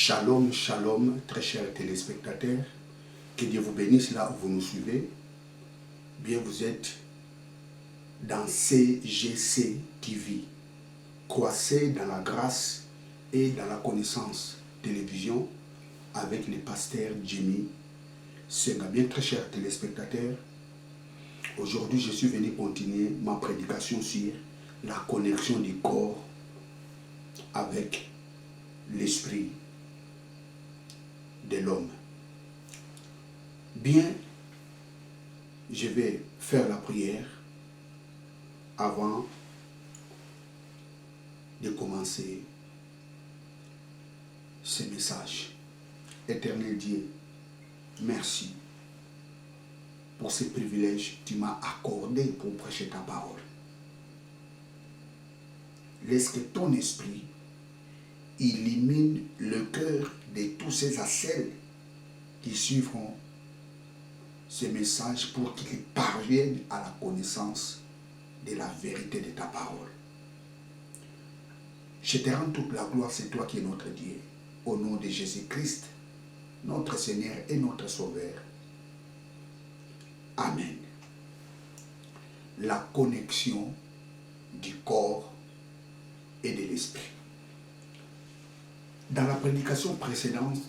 Shalom, shalom, très chers téléspectateurs. Que Dieu vous bénisse là où vous nous suivez. Bien, vous êtes dans CGC TV. Croissez dans la grâce et dans la connaissance. Télévision avec le pasteur Jimmy Senga. Bien, très chers téléspectateurs. Aujourd'hui, je suis venu continuer ma prédication sur la connexion du corps avec l'esprit de l'homme. Bien, je vais faire la prière avant de commencer ce message. Éternel Dieu, merci pour ce privilège que tu m'as accordé pour prêcher ta parole. Laisse que ton esprit illumine le cœur de tous ces celles qui suivront ce message pour qu'ils parviennent à la connaissance de la vérité de ta parole. Je te rends toute la gloire, c'est toi qui es notre Dieu. Au nom de Jésus-Christ, notre Seigneur et notre Sauveur. Amen. La connexion du corps et de l'esprit. Dans la prédication précédente,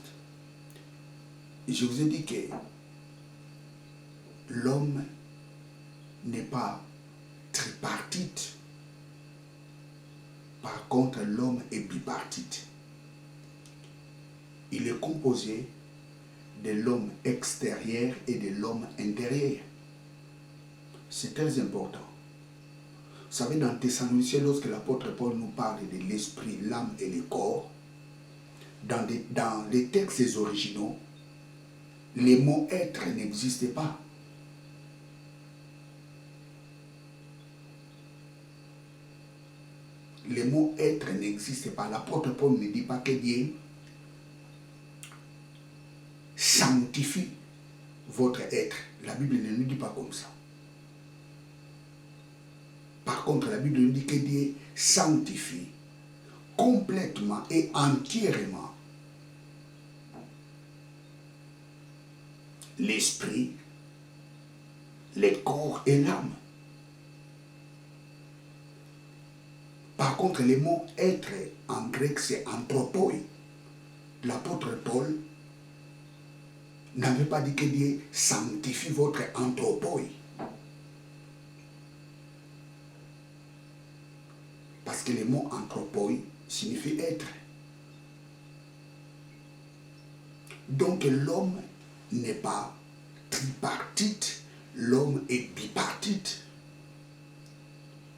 je vous ai dit que l'homme n'est pas tripartite. Par contre, l'homme est bipartite. Il est composé de l'homme extérieur et de l'homme intérieur. C'est très important. Vous savez, dans Thessaloniciens, lorsque l'apôtre Paul nous parle de l'esprit, l'âme et le corps, dans les textes originaux, les mots être n'existaient pas. Les mots être n'existaient pas. L'apôtre Paul ne dit pas que Dieu sanctifie votre être. La Bible ne nous dit pas comme ça. Par contre, la Bible nous dit que Dieu sanctifie complètement et entièrement l'esprit, le corps et l'âme. Par contre, le mot être en grec, c'est anthropoi. L'apôtre Paul n'avait pas dit que Dieu sanctifie votre anthropoi. Parce que le mot anthropoi signifie être. Donc l'homme n'est pas tripartite, l'homme est bipartite.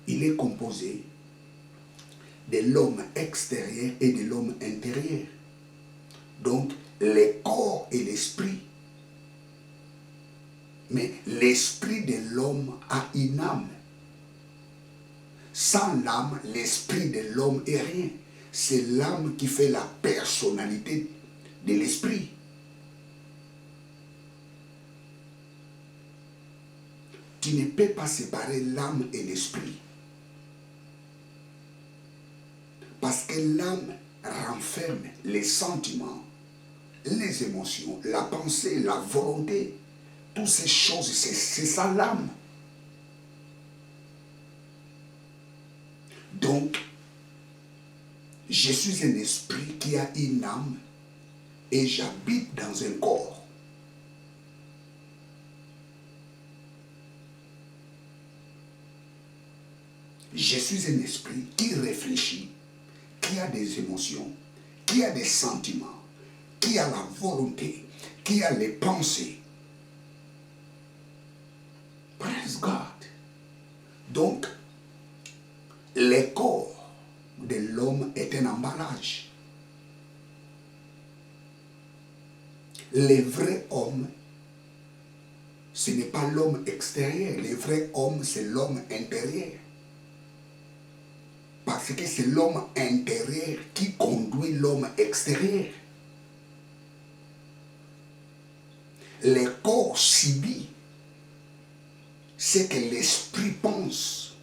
Il est composé de l'homme extérieur et de l'homme intérieur. Donc le corps et l'esprit. Mais l'esprit de l'homme a une âme. Sans l'âme, l'esprit de l'homme est rien. C'est l'âme qui fait la personnalité de l'esprit. Tu ne peux pas séparer l'âme et l'esprit. Parce que l'âme renferme les sentiments, les émotions, la pensée, la volonté. Toutes ces choses, c'est ça l'âme. Donc, je suis un esprit qui a une âme et j'habite dans un corps. Je suis un esprit qui réfléchit, qui a des émotions, qui a des sentiments, qui a la volonté, qui a les pensées. Praise God. Donc, le corps de l'homme est un emballage. Le vrai homme, ce n'est pas l'homme extérieur. Le vrai homme, c'est l'homme intérieur. Parce que c'est l'homme intérieur qui conduit l'homme extérieur. Le corps subit ce que l'esprit pense.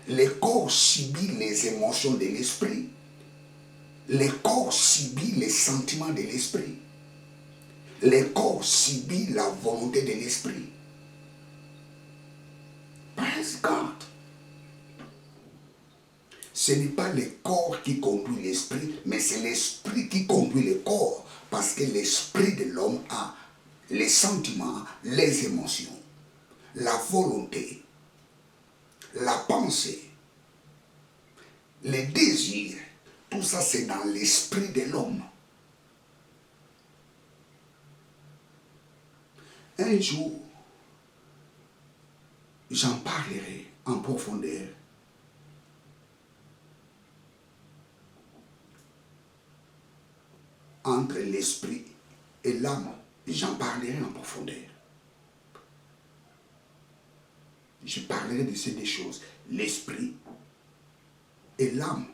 Le corps subit les émotions de l'esprit. Le corps subit les sentiments de l'esprit. Le corps subit la volonté de l'esprit. Praise God. Ce n'est pas le corps qui conduit l'esprit, mais c'est l'esprit qui conduit le corps. Parce que l'esprit de l'homme a les sentiments, les émotions, la volonté, la pensée, les désirs. Tout ça, c'est dans l'esprit de l'homme. Un jour, j'en parlerai en profondeur. Entre l'esprit et l'âme, j'en parlerai en profondeur. Je parlerai de ces deux choses, l'esprit et l'âme.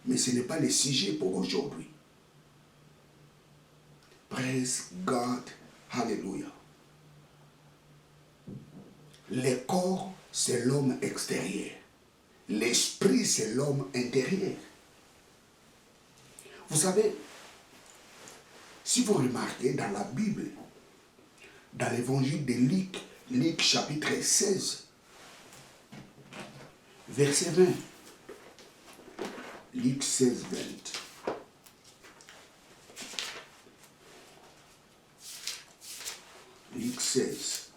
Mais ce n'est pas le sujet pour aujourd'hui. Praise God. Hallelujah. Le corps, c'est l'homme extérieur. L'esprit, c'est l'homme intérieur. Vous savez, si vous remarquez dans la Bible, dans l'évangile de Luc, Luc chapitre 16, verset 20. Luc 16, 20. Luc 16.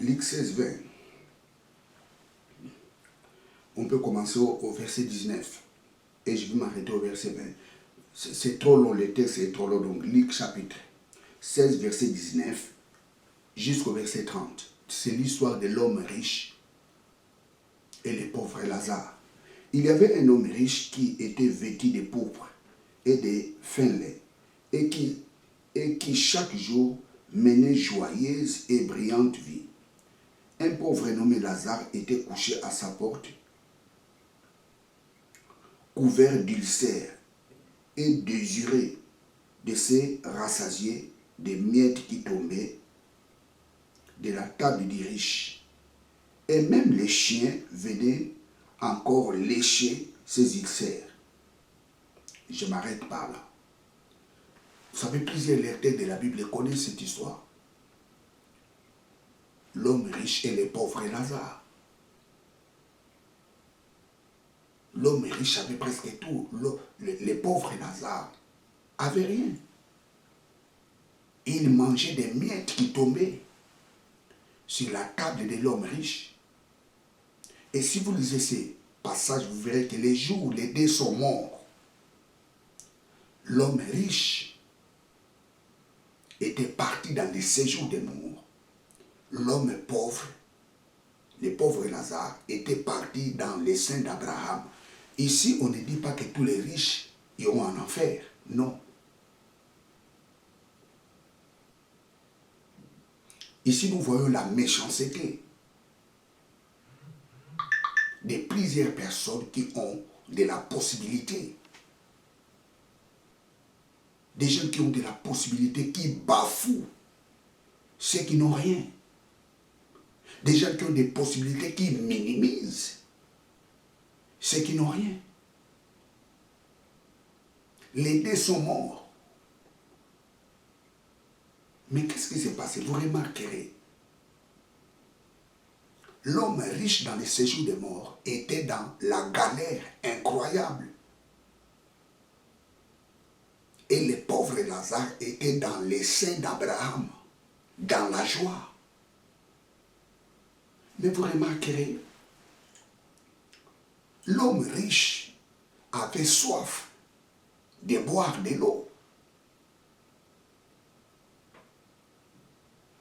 Luc 16, 20. On peut commencer au verset 19. Et je vais m'arrêter au verset 20. C'est trop long, le texte est trop long. Donc, Luc chapitre 16, verset 19, jusqu'au verset 30. C'est l'histoire de l'homme riche et le pauvre Lazare. Il y avait un homme riche qui était vêtu de pourpre et de fin lait, et qui chaque jour menait joyeuse et brillante vie. Un pauvre nommé Lazare était couché à sa porte, couvert d'ulcères, et désiré de se rassasier des miettes qui tombaient de la table du riche. Et même les chiens venaient encore lécher ses ulcères. Je m'arrête par là. Vous savez, plusieurs lecteurs de la Bible connaissent cette histoire. L'homme riche et le pauvre Lazare. L'homme riche avait presque tout. Le pauvre Lazare avait rien. Il mangeait des miettes qui tombaient sur la table de l'homme riche. Et si vous lisez ces passages, vous verrez que les jours où les deux sont morts, l'homme riche était parti dans les séjours des morts. L'homme pauvre, le pauvre Lazare, était parti dans les seins d'Abraham. Ici, on ne dit pas que tous les riches iront en enfer. Non. Ici, nous voyons la méchanceté de plusieurs personnes qui ont de la possibilité. Des gens qui ont de la possibilité, qui bafouent ceux qui n'ont rien. Des gens qui ont des possibilités, qui minimisent ceux qui n'ont rien. Les deux sont morts. Mais qu'est-ce qui s'est passé? Vous remarquerez. L'homme riche dans les séjours des morts était dans la galère incroyable. Et le pauvre Lazare était dans les seins d'Abraham, dans la joie. Mais vous remarquerez, l'homme riche avait soif de boire de l'eau.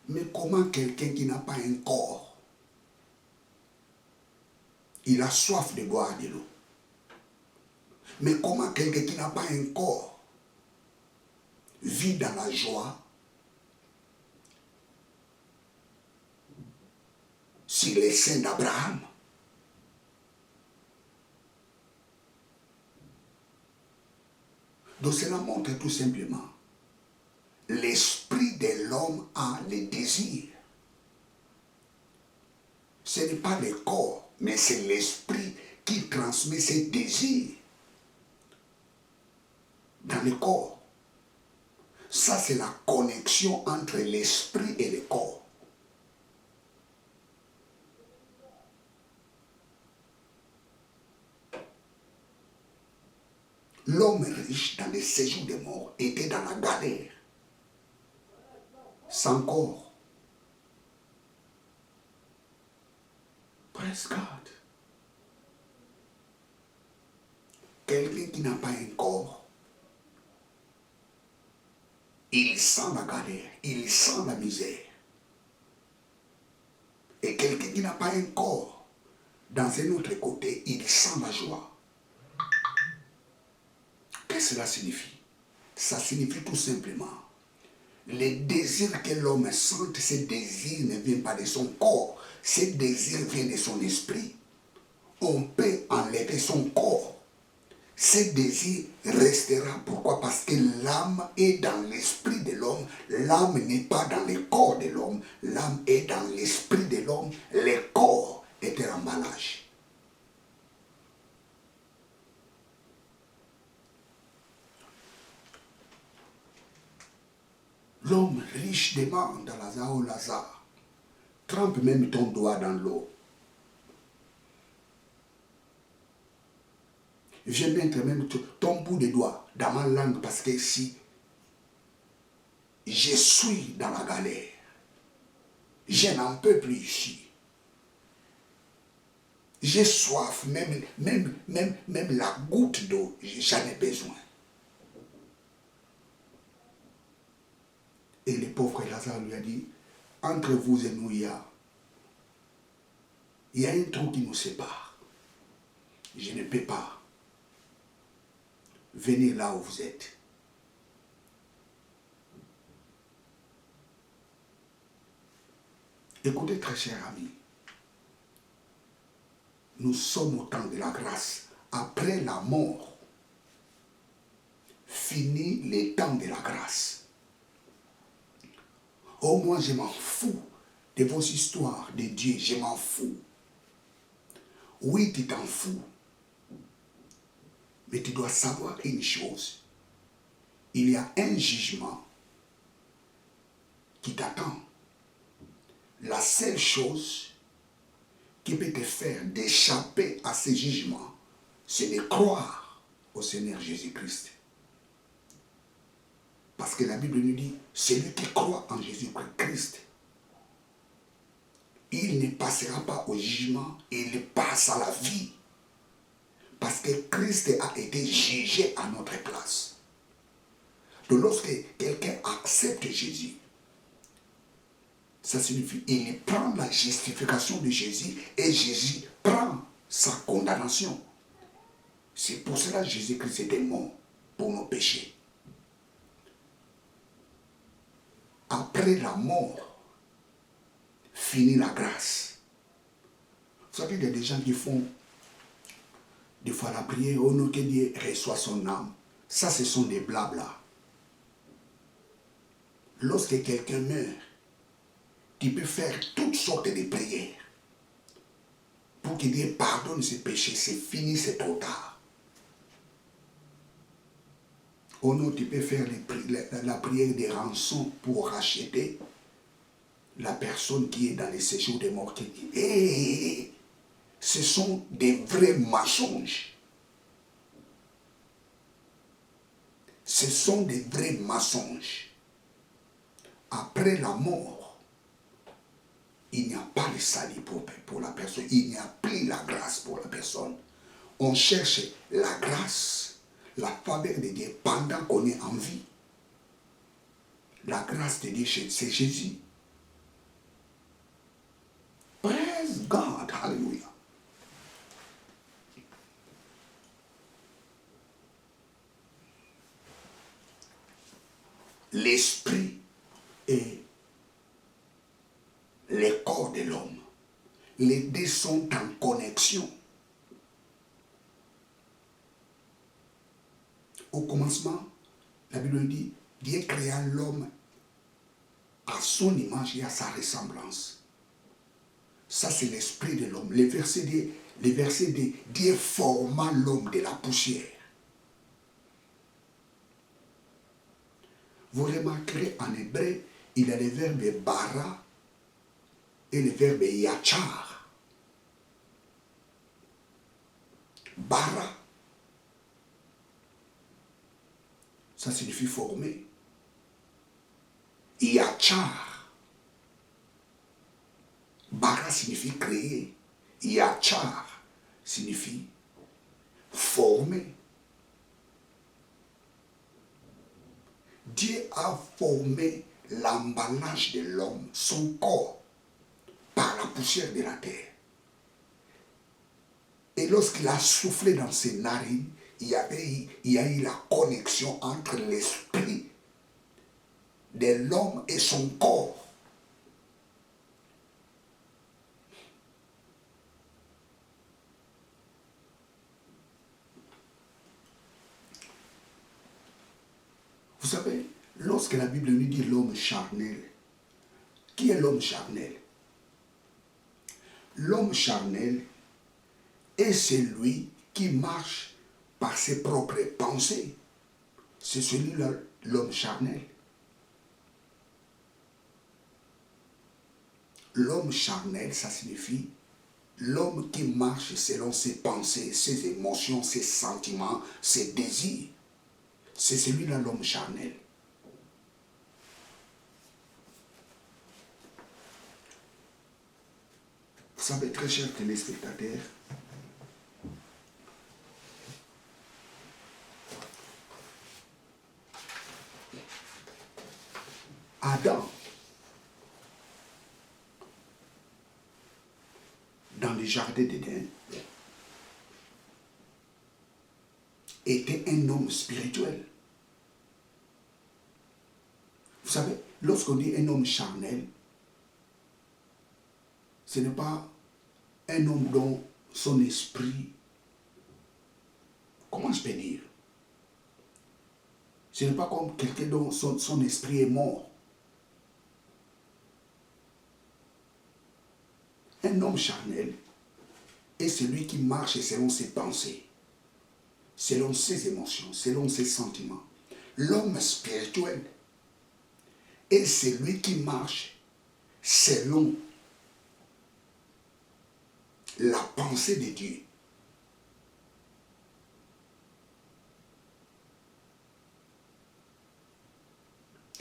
Mais comment quelqu'un qui n'a pas un corps, il a soif de boire de l'eau? Mais comment quelqu'un qui n'a pas un corps vit dans la joie sur les seins d'Abraham? Donc cela montre tout simplement l'esprit de l'homme a les désirs. ce n'est pas le corps, mais c'est l'esprit qui transmet ses désirs dans le corps. Ça, c'est la connexion entre l'esprit et le corps. L'homme riche dans le séjour des morts était dans la galère, sans corps. Praise God. Quelqu'un qui n'a pas un corps, il sent la galère, il sent la misère. Et quelqu'un qui n'a pas un corps, dans un autre côté, il sent la joie. Qu'est-ce que cela signifie? Ça signifie tout simplement, les désirs que l'homme sent, ces désirs ne viennent pas de son corps, ces désirs viennent de son esprit. On peut enlever son corps. Ce désir restera. Pourquoi? Parce que l'âme est dans l'esprit de l'homme. L'âme n'est pas dans le corps de l'homme. L'âme est dans l'esprit de l'homme. Le corps est un emballage. L'homme riche demande à Lazare, oh Lazare, trempe même ton doigt dans l'eau. Viens mettre même ton bout de doigt dans ma langue parce que si je suis dans la galère, je n'en peux plus ici. J'ai soif, même la goutte d'eau, j'en ai besoin. Et le pauvre Lazare lui a dit, entre vous et nous, il y a un trou qui nous sépare. Je ne peux pas. Venez là où vous êtes. Écoutez, très cher ami, nous sommes au temps de la grâce. Après la mort, fini le temps de la grâce. Oh, moi, je m'en fous de vos histoires de Dieu, je m'en fous. Oui, tu t'en fous. Mais tu dois savoir une chose. Il y a un jugement qui t'attend. La seule chose qui peut te faire d'échapper à ce jugement, c'est de croire au Seigneur Jésus-Christ. Parce que la Bible nous dit, celui qui croit en Jésus-Christ, il ne passera pas au jugement, il passe à la vie. Parce que Christ a été jugé à notre place. Donc lorsque quelqu'un accepte Jésus, ça signifie qu'il prend la justification de Jésus et Jésus prend sa condamnation. C'est pour cela que Jésus-Christ était mort pour nos péchés. Après la mort, finit la grâce. Vous savez, il y a des gens qui font des fois la prière, oh non, que Dieu reçoit son âme. Ça, ce sont des blablas. Lorsque quelqu'un meurt, tu peux faire toutes sortes de prières pour que Dieu pardonne ses péchés. C'est fini, c'est trop tard. Oh non, tu peux faire la prière des rançons pour racheter la personne qui est dans les séjours des morts qui dit, hey, ce sont des vrais mensonges. Ce sont des vrais mensonges. Après la mort, il n'y a pas le salut pour la personne. Il n'y a plus la grâce pour la personne. On cherche la grâce, la faveur de Dieu pendant qu'on est en vie. La grâce de Dieu, c'est Jésus. Praise God, hallelujah. L'esprit et le corps de l'homme, les deux sont en connexion. Au commencement, la Bible dit, Dieu créa l'homme à son image et à sa ressemblance. Ça, c'est l'esprit de l'homme. Les versets de Dieu forma l'homme de la poussière. Vous remarquerez en hébreu, il y a le verbe bara et le verbe yachar. Bara, ça signifie former. Yachar, bara signifie créer. Yachar signifie former. Dieu a formé l'emballage de l'homme, son corps, par la poussière de la terre. Et lorsqu'il a soufflé dans ses narines, il y a eu la connexion entre l'esprit de l'homme et son corps. Vous savez, lorsque la Bible nous dit l'homme charnel, qui est l'homme charnel? L'homme charnel est celui qui marche par ses propres pensées. C'est celui-là, l'homme charnel. L'homme charnel, ça signifie l'homme qui marche selon ses pensées, ses émotions, ses sentiments, ses désirs. C'est celui-là, l'homme charnel. Vous savez, très chers téléspectateurs, Adam, dans le jardin d'Éden, était un homme spirituel. Vous savez, lorsqu'on dit un homme charnel, ce n'est pas un homme dont son esprit, comment je peux dire, ce n'est pas comme quelqu'un dont son esprit est mort. Un homme charnel est celui qui marche selon ses pensées, selon ses émotions, selon ses sentiments. L'homme spirituel est celui qui marche selon la pensée de Dieu.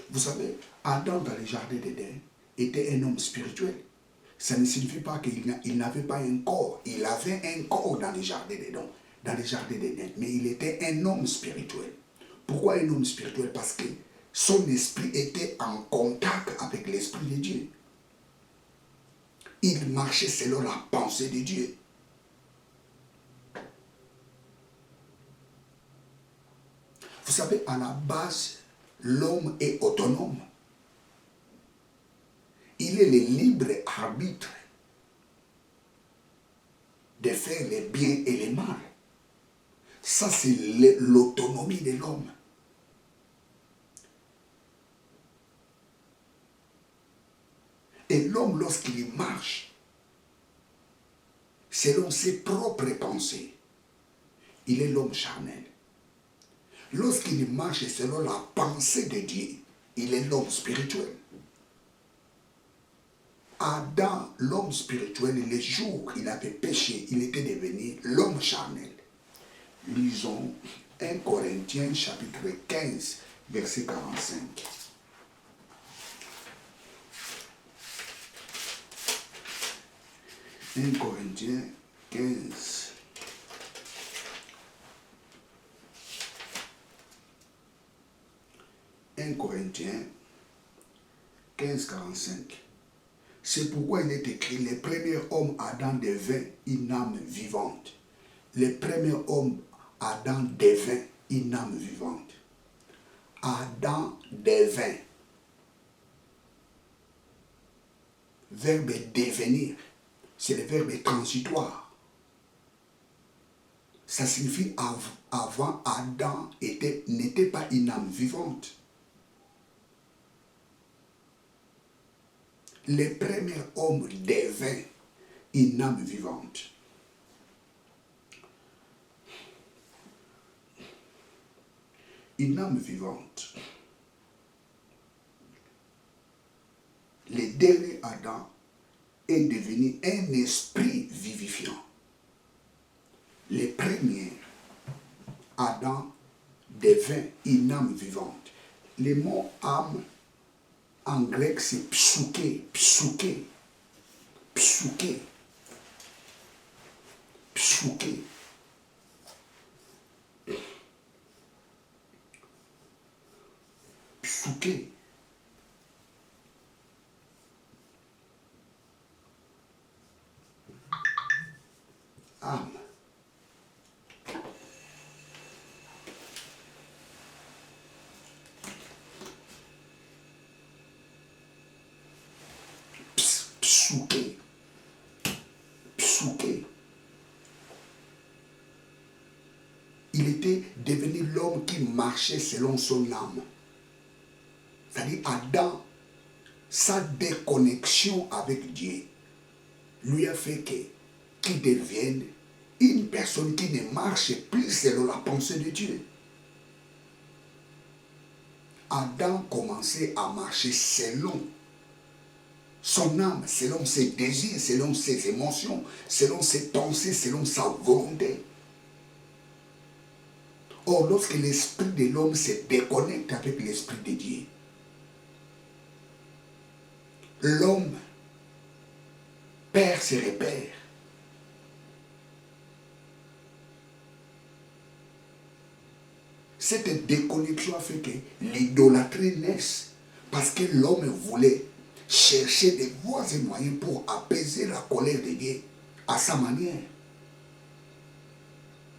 Vous savez, Adam dans le jardin d'Éden était un homme spirituel. Ça ne signifie pas qu'il n'avait pas un corps. Il avait un corps dans le jardin d'Éden, mais il était un homme spirituel. Pourquoi un homme spirituel? Parce que son esprit était en contact avec l'esprit de Dieu. Il marchait selon la pensée de Dieu. Vous savez, à la base, l'homme est autonome. Il est le libre arbitre de faire les biens et les mal. Ça, c'est l'autonomie de l'homme. Et l'homme, lorsqu'il marche selon ses propres pensées, il est l'homme charnel. Lorsqu'il marche selon la pensée de Dieu, il est l'homme spirituel. Adam, l'homme spirituel, le jour où il avait péché, il était devenu l'homme charnel. Lisons 1 Corinthiens chapitre 15, verset 45. 1 Corinthiens 15. « 1 Corinthiens 15, 45. C'est pourquoi il est écrit, le premier homme Adam devint une âme vivante. Le premier homme Adam devint une âme vivante. Adam devint. Verbe devenir, c'est le verbe transitoire. Ça signifie avant Adam n'était pas une âme vivante. Le premier homme devint. une âme vivante. Une âme vivante. Le dernier Adam est devenu un esprit vivifiant. Le premier Adam devint une âme vivante. Le mot âme en grec c'est psyché, psyché, psyché, psyché. Psyché. Âme. Psyché. Psyché. Il était devenu l'homme qui marchait selon son âme. C'est-à-dire Adam, sa déconnexion avec Dieu lui a fait qu'il devienne une personne qui ne marche plus selon la pensée de Dieu. Adam commençait à marcher selon son âme, selon ses désirs, selon ses émotions, selon ses pensées, selon sa volonté. Or, lorsque l'esprit de l'homme se déconnecte avec l'esprit de Dieu, l'homme perd ses repères. Cette déconnexion a fait que l'idolâtrie naisse parce que l'homme voulait chercher des voies et moyens pour apaiser la colère de Dieu à sa manière.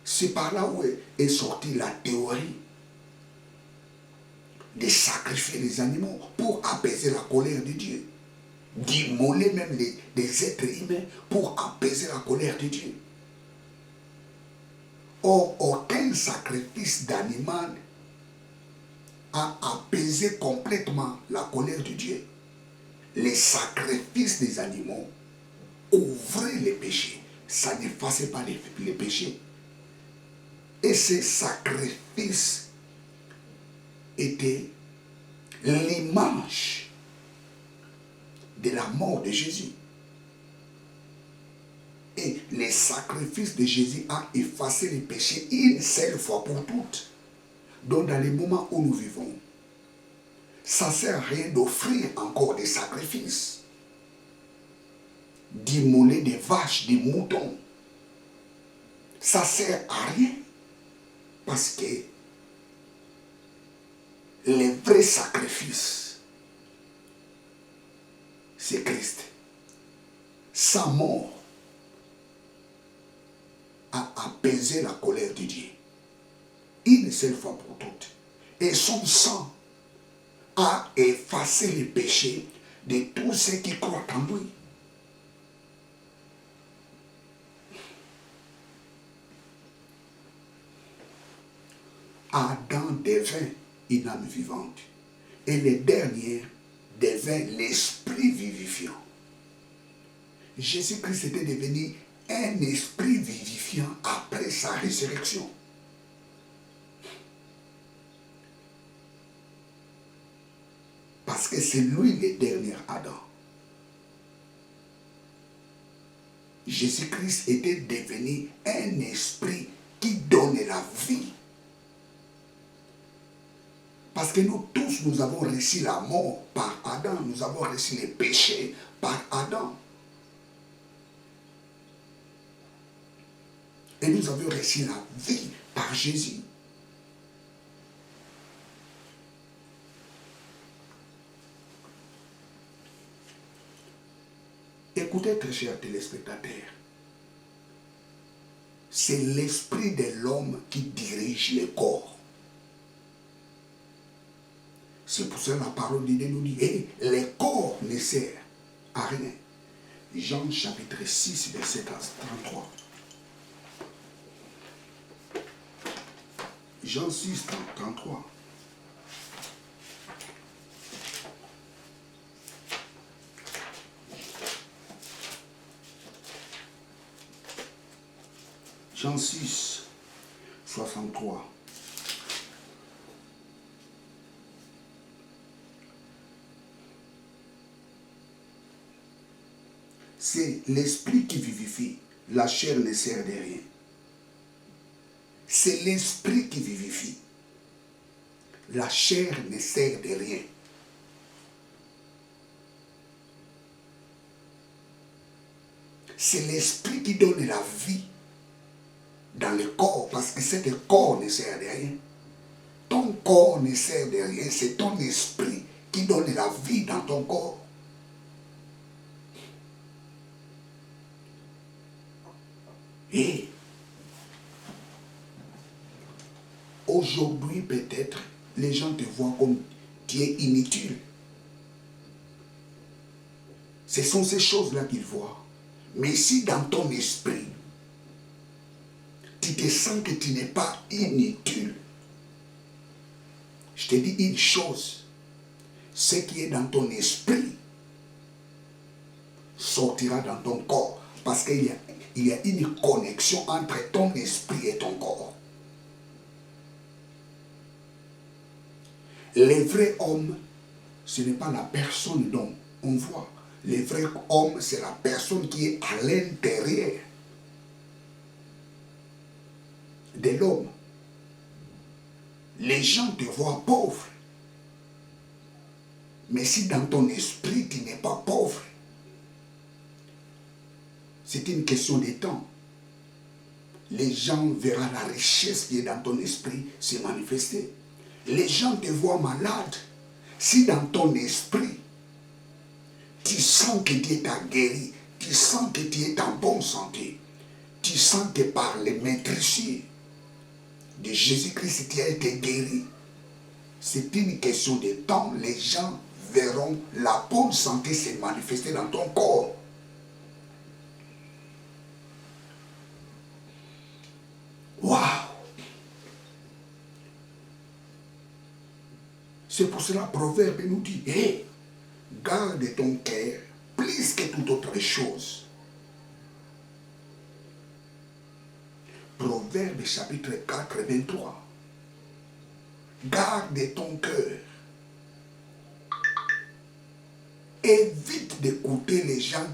C'est par là où est sortie la théorie de sacrifier les animaux pour apaiser la colère de Dieu. D'immoler même des êtres humains pour apaiser la colère de Dieu. Or, aucun sacrifice d'animal a apaisé complètement la colère de Dieu. Les sacrifices des animaux ouvraient les péchés. Ça n'effaçait pas les péchés. Et ces sacrifices étaient l'image de la mort de Jésus. Et les sacrifices de Jésus ont effacé les péchés une seule fois pour toutes. Donc dans les moments où nous vivons, ça ne sert à rien d'offrir encore des sacrifices, d'immoler des vaches, des moutons. Ça ne sert à rien parce que les vrais sacrifices, c'est Christ. Sa mort a apaisé la colère de Dieu une seule fois pour toutes. Et son sang a effacé les péchés de tous ceux qui croient en lui. Adam devint une âme vivante et le dernier devint l'esprit vivifiant. Jésus-Christ était devenu un esprit vivifiant après sa résurrection. Parce que c'est lui le dernier Adam. Jésus-Christ était devenu un esprit qui donne la vie. Parce que nous tous, nous avons reçu la mort par Adam. Nous avons reçu les péchés par Adam. Et nous avons reçu la vie par Jésus. Écoutez, très chers téléspectateurs, c'est l'esprit de l'homme qui dirige le corps. C'est pour ça que la parole de Dieu nous dit, le corps ne sert à rien. Jean chapitre 6, verset 33. Jean 6, 33. Jean 6, 63. C'est l'esprit qui vivifie. La chair ne sert de rien. C'est l'esprit qui vivifie. La chair ne sert de rien. C'est l'esprit qui donne la vie dans le corps, parce que ce corps ne sert de rien. Ton corps ne sert de rien, c'est ton esprit qui donne la vie dans ton corps. Et aujourd'hui, peut-être, les gens te voient comme tu es inutile. Ce sont ces choses-là qu'ils voient. Mais si dans ton esprit, tu te sens que tu n'es pas inutile, je te dis une chose, ce qui est dans ton esprit sortira dans ton corps. Parce qu'il y a une connexion entre ton esprit et ton corps. Le vrai homme, ce n'est pas la personne dont on voit. Le vrai homme, c'est la personne qui est à l'intérieur de l'homme. Les gens te voient pauvre. Mais si dans ton esprit, tu n'es pas pauvre, c'est une question de temps. Les gens verront la richesse qui est dans ton esprit se manifester. Les gens te voient malade. Si dans ton esprit, tu sens que Dieu t'a guéri, tu sens que tu es en bonne santé, tu sens que par les maîtrises de Jésus-Christ, tu as été guéri, c'est une question de temps. Les gens verront la bonne santé se manifester dans ton corps. Waouh! C'est pour cela que le Proverbe nous dit, hey, garde ton cœur plus que toute autre chose. Proverbe chapitre 4, 23. Garde ton cœur. Évite d'écouter les gens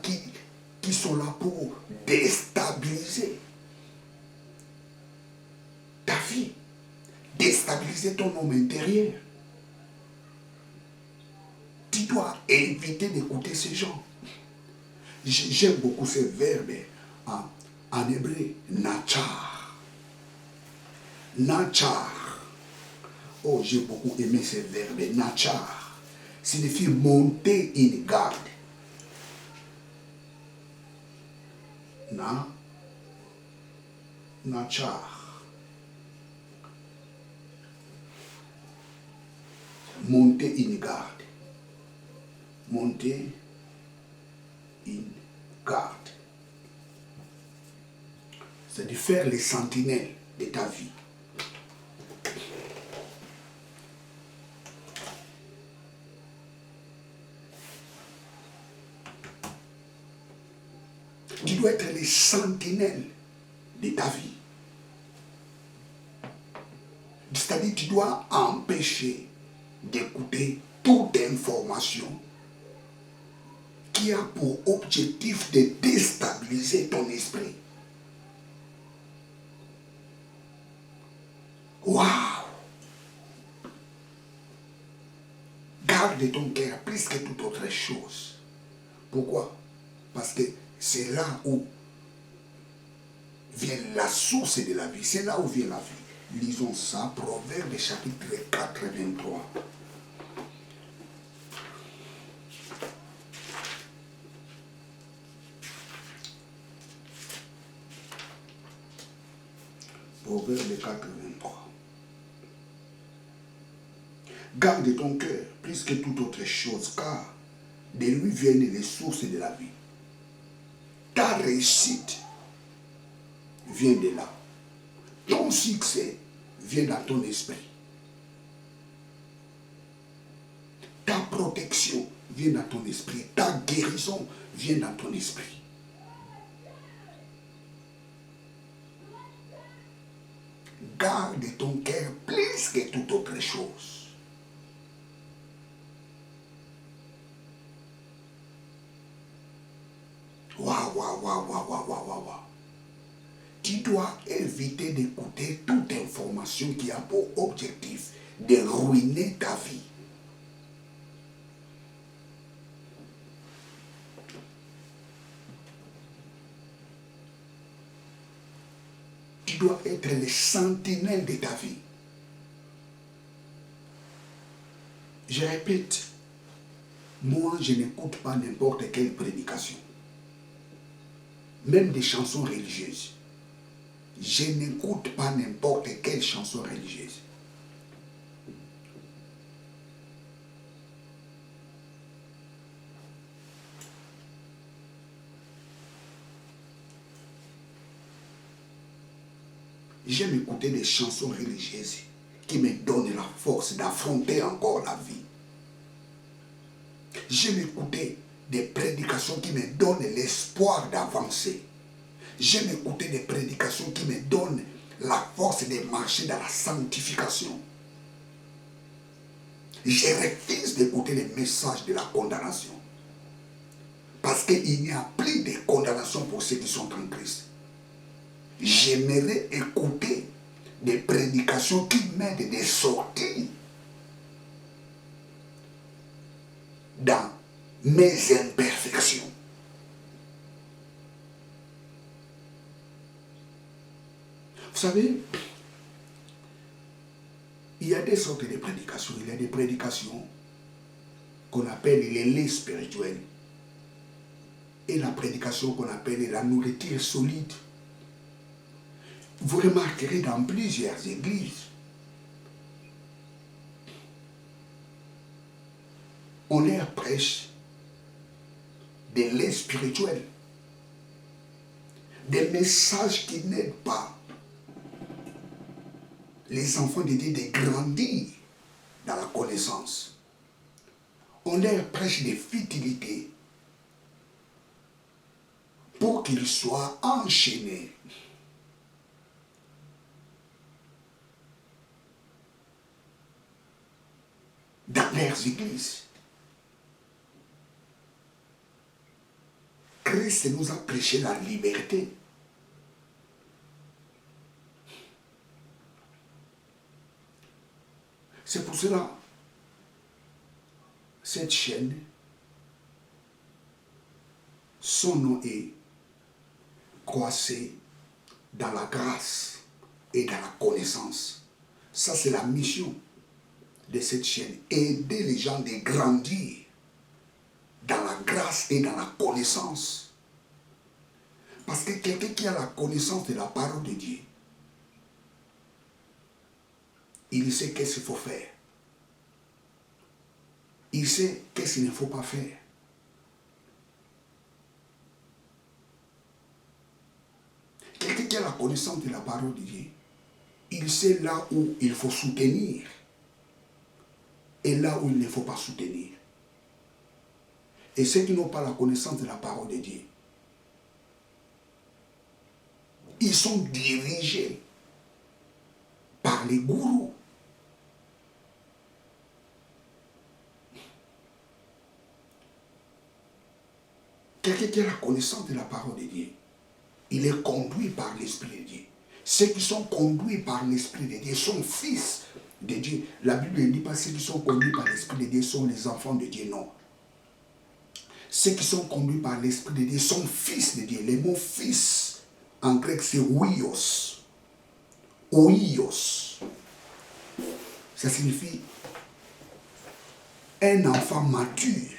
qui sont là pour déstabiliser ta vie, déstabiliser ton homme intérieur. Tu dois éviter d'écouter ces gens. J'aime beaucoup ce verbe en hébreu, nachar. Nachar. Oh, j'ai beaucoup aimé ce verbe, nachar. Signifie monter une garde. Nachar. Monter une garde. Monter une garde. C'est de faire les sentinelles de ta vie. Tu dois être les sentinelles de ta vie. C'est-à-dire que tu dois empêcher d'écouter toute information qui a pour objectif de déstabiliser ton esprit. Waouh! Garde ton cœur plus que toute autre chose. Pourquoi? Parce que c'est là où vient la source de la vie. C'est là où vient la vie. Lisons ça, Proverbe chapitre 4, 23. Proverbe 4, 23. Garde ton cœur plus que toute autre chose, car de lui viennent les sources de la vie. Ta réussite vient de là. Ton succès vient dans ton esprit. Ta protection vient dans ton esprit. Ta guérison vient dans ton esprit. Garde ton cœur plus que toute autre chose. Waouh, waouh, waouh, waouh, waouh, waouh, waouh. Tu dois éviter d'écouter toute information qui a pour objectif de ruiner ta vie. Tu dois être le sentinelle de ta vie. Je répète, moi je n'écoute pas n'importe quelle prédication. Même des chansons religieuses. Je n'écoute pas n'importe quelle chanson religieuse. J'aime écouter des chansons religieuses qui me donnent la force d'affronter encore la vie. J'aime écouter des prédications qui me donnent l'espoir d'avancer. J'aime écouter des prédications qui me donnent la force de marcher dans la sanctification. Je refuse d'écouter les messages de la condamnation. Parce qu'il n'y a plus de condamnation pour ceux qui sont en Christ. J'aimerais écouter des prédications qui m'aident de sortir dans mes imperfections. Vous savez, il y a des sortes de prédications. Il y a des prédications qu'on appelle les laits spirituels et la prédication qu'on appelle la nourriture solide. Vous remarquerez dans plusieurs églises, on leur prêche des laits spirituels, des messages qui n'aident pas les enfants de Dieu de grandir dans la connaissance. On leur prêche des futilités pour qu'ils soient enchaînés. Dans leurs églises. Christ nous a prêché la liberté. C'est pour cela, cette chaîne, son nom est croissez dans la grâce et dans la connaissance. Ça, c'est la mission de cette chaîne. Aider les gens de grandir dans la grâce et dans la connaissance. Parce que quelqu'un qui a la connaissance de la parole de Dieu, il sait qu'est-ce qu'il faut faire. Il sait qu'est-ce qu'il ne faut pas faire. Quelqu'un qui a la connaissance de la parole de Dieu, il sait là où il faut soutenir et là où il ne faut pas soutenir. Et ceux qui n'ont pas la connaissance de la parole de Dieu, ils sont dirigés par les gourous. Quelqu'un qui a la connaissance de la parole de Dieu, il est conduit par l'Esprit de Dieu. Ceux qui sont conduits par l'Esprit de Dieu sont fils de Dieu. La Bible ne dit pas ceux qui sont conduits par l'Esprit de Dieu sont les enfants de Dieu, non. Ceux qui sont conduits par l'Esprit de Dieu sont fils de Dieu. Le mot fils, en grec, c'est ouios. Ouios. Ça signifie un enfant mature.